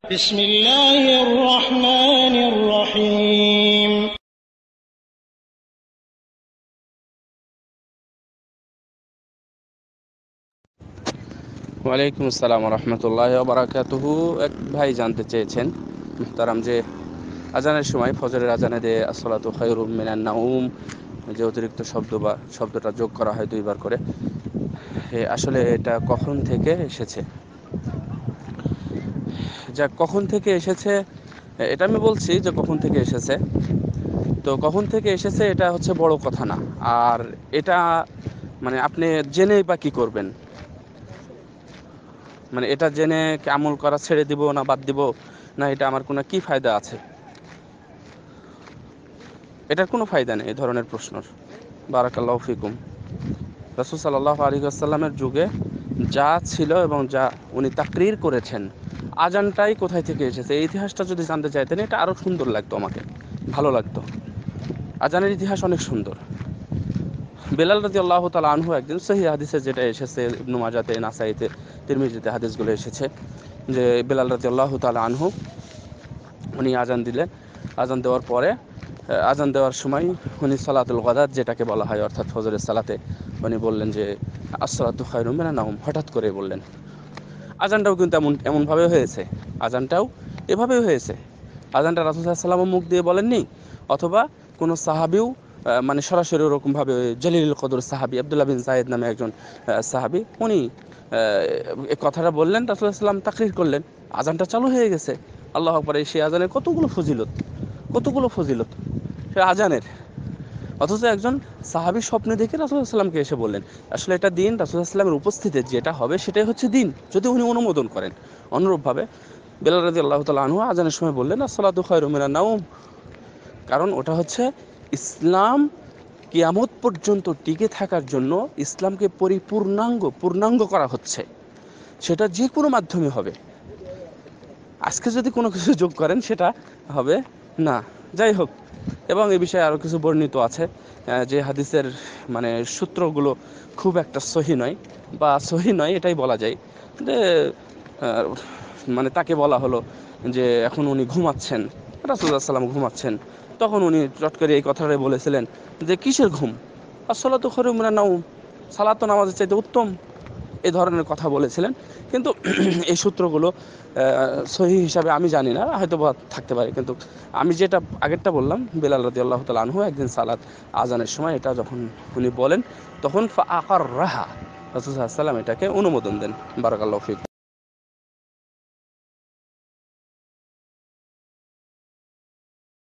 بسم الله الرحمن الرحيم ওয়ালাইকুম আসসালাম রহমতুল্লাহ বারাকাতুহু। এক ভাই জানতে চেয়েছেন মুহতারাম যে আজানের সময় ফজরের আজানে যে আসসালাতু খায়রুম মিনান নাউম যে অতিরিক্ত শব্দ বা শব্দটা যোগ করা হয় দুইবার করে, আসলে এটা কখন থেকে এসেছে? যা কখন থেকে এসেছে এটা আমি বলছি যে কখন থেকে এসেছে। তো কখন থেকে এসেছে এটা হচ্ছে বড় কথা না। আর এটা মানে আপনি জেনেই বা কি করবেন? মানে এটা জেনে কি আমল করা ছেড়ে দিব না বাদ দিব, না এটা আমার কোনো কি ফায়দা আছে? এটার কোনো ফায়দা নেই এই ধরনের প্রশ্নর। বারাকাল্লাহু ফিকুম। রাসূল সাল্লাল্লাহু আলাইহি ওয়াসাল্লামের যুগে যা ছিল এবং যা উনি তাকরীর করেছেন, আজানটাই কোথায় থেকে এসেছে এই ইতিহাসটা যদি জানতে চাইতেন এটা আরো সুন্দর লাগতো, আমাকে ভালো লাগতো। আজানের ইতিহাস অনেক সুন্দর। বেলাল রাদিয়াল্লাহু তাআলা আনহু একদিন সহিহ হাদিসে যেটা এসেছে, ইবনে মাজাহতে, নাসাইতে, তিরমিজিতে হাদিসগুলো এসেছে যে বেলাল রাদিয়াল্লাহু তাআলা আনহু উনি আজান দিলেন। আজান দেওয়ার পরে আজান দেওয়ার সময় উনি সালাতুল গাদাত যেটাকে বলা হয় অর্থাৎ ফজরের সালাতে উনি বললেন যে আসসালাতু খায়রুম মিনান নাওম, হঠাৎ করে বললেন। আজানটাও কিন্তু এমনভাবে হয়েছে, আজানটাও এভাবেই হয়েছে। আজানটা রাসূল সাল্লাল্লাহু আলাইহি ওয়াসাল্লাম মুখ দিয়ে বলেননি, অথবা কোনো সাহাবীও মানে সরাসরি ওরকমভাবে জলিলুল কদর সাহাবী আব্দুল্লাহ বিন যায়েদ নামে একজন সাহাবী, উনি এই কথাটা বললেন, রাসূল সাল্লাল্লাহু আলাইহি ওয়াসাল্লাম তাকরীর করলেন, আজানটা চালু হয়ে গেছে। আল্লাহু আকবার! সেই আজানের কতগুলো ফজিলত সে আজানের। অথচ একজন সাহাবী স্বপ্নে দেখে রাসূল সাল্লাল্লাহু আলাইহি ওয়াসাল্লামকে এসে বললেন। আসলে এটা দিন, রাসূল সাল্লাল্লাহু আলাইহি ওয়াসাল্লামের উপস্থিতিতে যেটা হবে সেটাই হচ্ছে দিন, যদি উনি অনুমোদন করেন। অনুরূপভাবে বেলাল রাদিয়াল্লাহু তাআলা আনহু আজানের সময় বললেন আসসালাতু খায়রুম মিনান নাওম, কারণ ওটা হচ্ছে ইসলাম কিয়ামত পর্যন্ত টিকে থাকার জন্য ইসলামকে পূর্ণাঙ্গ করা হচ্ছে। সেটা যে কোনো মাধ্যমে হবে। আজকে যদি কোনো কিছু যোগ করেন সেটা হবে না। যাই হোক, এবং এই বিষয়ে আরও কিছু বর্ণিত আছে যে হাদিসের মানে সূত্রগুলো খুব একটা সহি নয়, বা সহি নয় এটাই বলা যায়। যে মানে তাকে বলা হলো যে এখন উনি ঘুমাচ্ছেন, রাসূলুল্লাহ সাল্লাল্লাহু আলাইহি ওয়াসাল্লাম ঘুমাচ্ছেন, তখন উনি চট করে এই কথাটাই বলেছিলেন যে কিসের ঘুম, আসসালাতু খায়রুম মিনান নাওম, সালাত তো নামাজের চাইতে উত্তম, এই ধরনের কথা বলেছিলেন। কিন্তু এই সূত্রগুলো সহি হিসাবে আমি জানি না, হয়তো বা থাকতে পারে। কিন্তু আমি যেটা আগেরটা বললাম, বেলাল রাদিয়াল্লাহু তাআলা আনহু একদিন সালাত আজানের সময় এটা যখন উনি বলেন, তখন ফাআকাররাহা, রাসূল সাল্লাল্লাহু আলাইহি ওয়াসাল্লাম এটাকে অনুমোদন দেন। বারাকাল্লাহু ফিক।